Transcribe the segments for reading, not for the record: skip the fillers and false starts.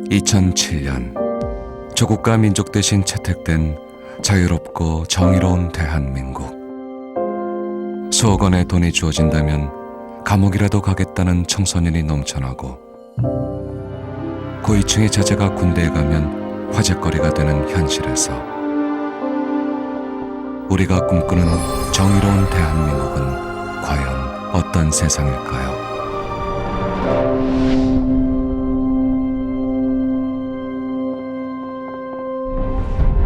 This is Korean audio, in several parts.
2007년 조국과 민족 대신 채택된 자유롭고 정의로운 대한민국. 수억 원의 돈이 주어진다면 감옥이라도 가겠다는 청소년이 넘쳐나고 고위층의 자제가 군대에 가면 화제거리가 되는 현실에서 우리가 꿈꾸는 정의로운 대한민국은 과연 어떤 세상일까요?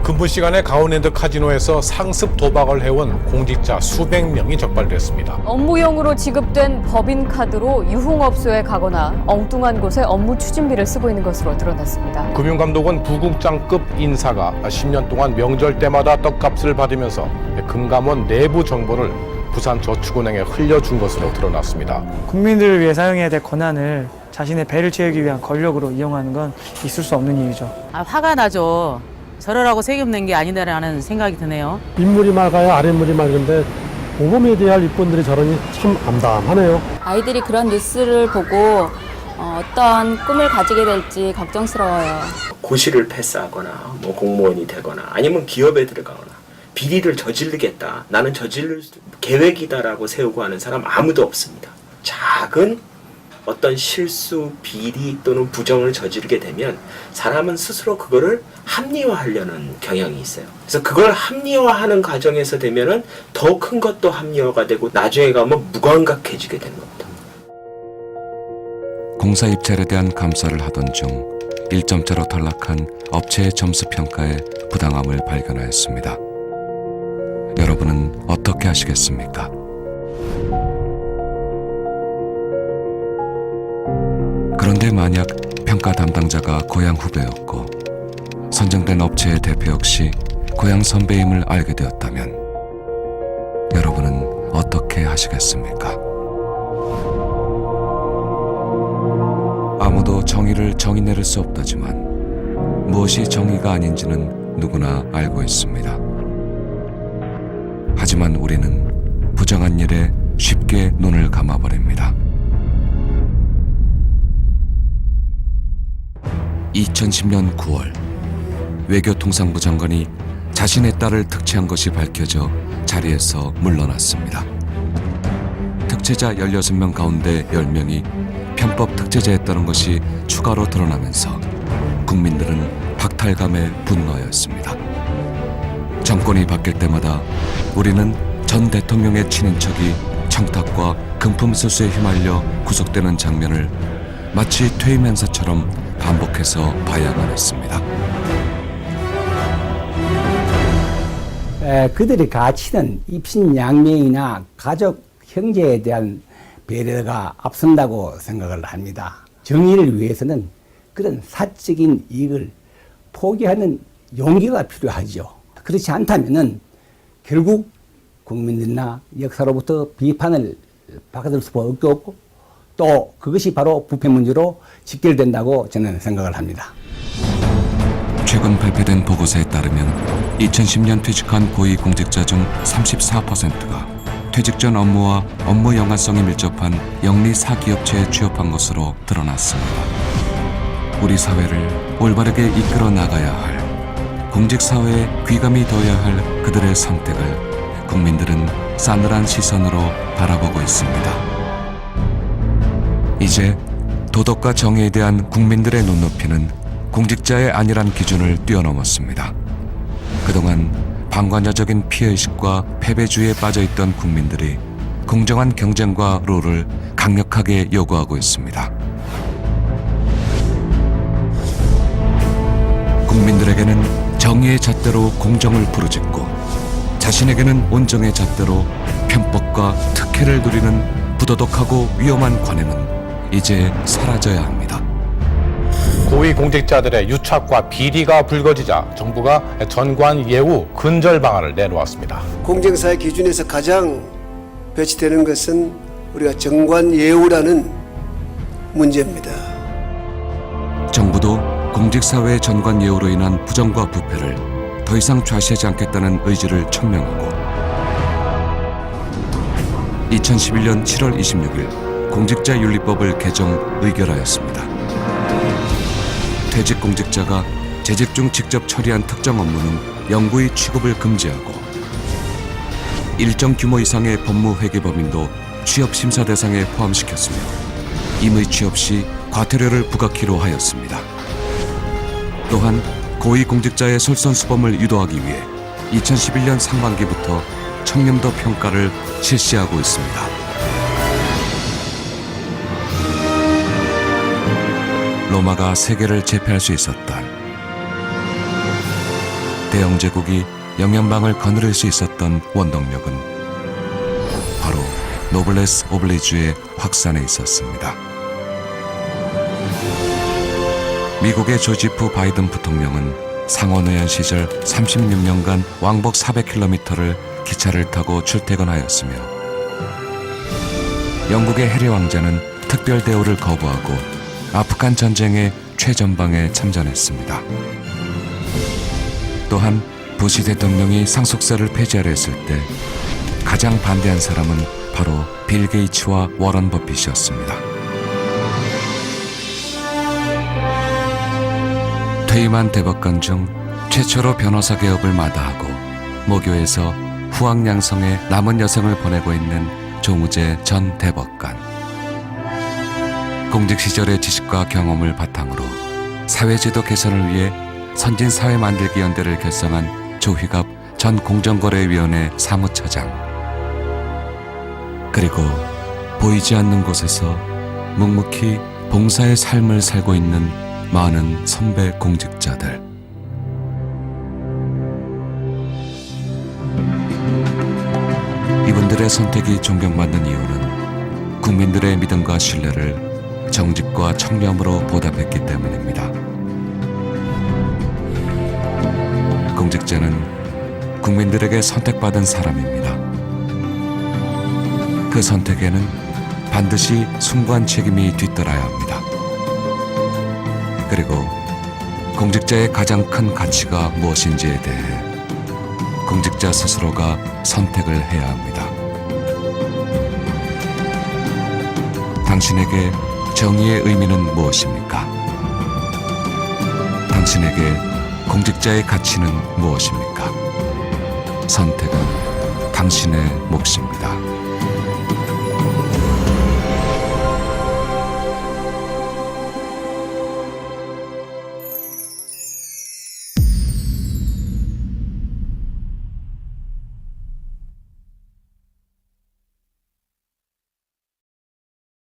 근무 시간에 가온랜드 카지노에서 상습 도박을 해온 공직자 수백 명이 적발됐습니다. 업무용으로 지급된 법인카드로 유흥업소에 가거나 엉뚱한 곳에 업무 추진비를 쓰고 있는 것으로 드러났습니다. 금융감독원 부국장급 인사가 10년 동안 명절 때마다 떡값을 받으면서 금감원 내부 정보를 부산저축은행에 흘려준 것으로 드러났습니다. 국민들을 위해 사용해야 될 권한을 자신의 배를 채우기 위한 권력으로 이용하는 건 있을 수 없는 일이죠. 화가 나죠. 저러라고 세금 낸 게 아니다라는 생각이 드네요. 윗물이 맑아야 아랫물이 맑은데 모범에 대한 입건들이 저러니 참 암담하네요. 아이들이 그런 뉴스를 보고 어떤 꿈을 가지게 될지 걱정스러워요. 고시를 패스하거나 뭐 공무원이 되거나 아니면 기업에 들어가거나 비리를 저지르겠다, 나는 저지를 계획이다라고 세우고 하는 사람 아무도 없습니다. 작은 어떤 실수, 비리 또는 부정을 저지르게 되면 사람은 스스로 그거를 합리화하려는 경향이 있어요. 그래서 그걸 합리화하는 과정에서 되면은 더 큰 것도 합리화가 되고 나중에 가면 무감각해지게 되는 겁니다. 공사 입찰에 대한 감사를 하던 중 1점차로 탈락한 업체의 점수 평가에 부당함을 발견하였습니다. 여러분은 어떻게 하시겠습니까? 그런데 만약 평가 담당자가 고향 후배였고 선정된 업체의 대표 역시 고향 선배임을 알게 되었다면 여러분은 어떻게 하시겠습니까? 아무도 정의를 정의 내릴 수 없다지만 무엇이 정의가 아닌지는 누구나 알고 있습니다. 하지만 우리는 부정한 일에 쉽게 눈을 감아버립니다. 2010년 9월 외교통상부 장관이 자신의 딸을 특채한 것이 밝혀져 자리에서 물러났습니다. 특채자 16명 가운데 10명이 편법 특채자였다는 것이 추가로 드러나면서 국민들은 박탈감에 분노하였습니다. 정권이 바뀔 때마다 우리는 전 대통령의 친인척이 청탁과 금품수수에 휘말려 구속되는 장면을 마치 퇴임 행사처럼 반복해서 봐야만 했습니다. 그들의 가치는 입신양명이나 가족, 형제에 대한 배려가 앞선다고 생각을 합니다. 정의를 위해서는 그런 사적인 이익을 포기하는 용기가 필요하죠. 그렇지 않다면은 결국 국민들이나 역사로부터 비판을 받을 수밖에 없고 또 그것이 바로 부패 문제로 직결된다고 저는 생각을 합니다. 최근 발표된 보고서에 따르면 2010년 퇴직한 고위공직자 중 34%가 퇴직 전 업무와 업무 연관성이 밀접한 영리 사기업체에 취업한 것으로 드러났습니다. 우리 사회를 올바르게 이끌어 나가야 할, 공직사회에 귀감이 둬야 할 그들의 선택을 국민들은 싸늘한 시선으로 바라보고 있습니다. 이제 도덕과 정의에 대한 국민들의 눈높이는 공직자의 안일한 기준을 뛰어넘었습니다. 그동안 방관자적인 피해의식과 패배주의에 빠져있던 국민들이 공정한 경쟁과 룰을 강력하게 요구하고 있습니다. 국민들에게는 정의의 잣대로 공정을 부르짖고 자신에게는 온정의 잣대로 편법과 특혜를 누리는 부도덕하고 위험한 관행은 이제 사라져야 합니다. 고위공직자들의 유착과 비리가 불거지자 정부가 전관 예우 근절 방안을 내놓았습니다. 공정사의 기준에서 가장 배치되는 것은 우리가 정관 예우라는 문제입니다. 정부도 공직사회의 전관 예우로 인한 부정과 부패를 더 이상 좌시하지 않겠다는 의지를 천명하고 2011년 7월 26일 공직자윤리법을 개정 의결하였습니다. 퇴직 공직자가 재직 중 직접 처리한 특정 업무는 영구히 취급을 금지하고 일정 규모 이상의 법무회계법인도 취업 심사 대상에 포함시켰으며 임의 취업 시 과태료를 부과키로 하였습니다. 또한 고위공직자의 솔선수범을 유도하기 위해 2011년 상반기부터 청렴도 평가를 실시하고 있습니다. 로마가 세계를 제패할 수 있었던, 대영 제국이 영연방을 거느릴 수 있었던 원동력은 바로 노블레스 오블리주의 확산에 있었습니다. 미국의 조지프 바이든 부통령은 상원의원 시절 36년간 왕복 400km를 기차를 타고 출퇴근하였으며 영국의 해리 왕자는 특별 대우를 거부하고 아프간 전쟁의 최전방에 참전했습니다. 또한 부시 대통령이 상속세를 폐지하려 했을 때 가장 반대한 사람은 바로 빌 게이츠와 워런 버핏이었습니다. 퇴임한 대법관 중 최초로 변호사 개업을 마다하고 모교에서 후학양성의 남은 여생을 보내고 있는 조무재 전 대법관. 공직 시절의 지식과 경험을 바탕으로 사회제도 개선을 위해 선진사회만들기연대를 결성한 조휘갑 전 공정거래위원회 사무처장. 그리고 보이지 않는 곳에서 묵묵히 봉사의 삶을 살고 있는 많은 선배 공직자들. 이분들의 선택이 존경받는 이유는 국민들의 믿음과 신뢰를 정직과 청렴으로 보답했기 때문입니다. 공직자는 국민들에게 선택받은 사람입니다. 그 선택에는 반드시 숭고한 책임이 뒤따라야 합니다. 그리고 공직자의 가장 큰 가치가 무엇인지에 대해 공직자 스스로가 선택을 해야 합니다. 당신에게 정의의 의미는 무엇입니까? 당신에게 공직자의 가치는 무엇입니까? 선택은 당신의 몫입니다.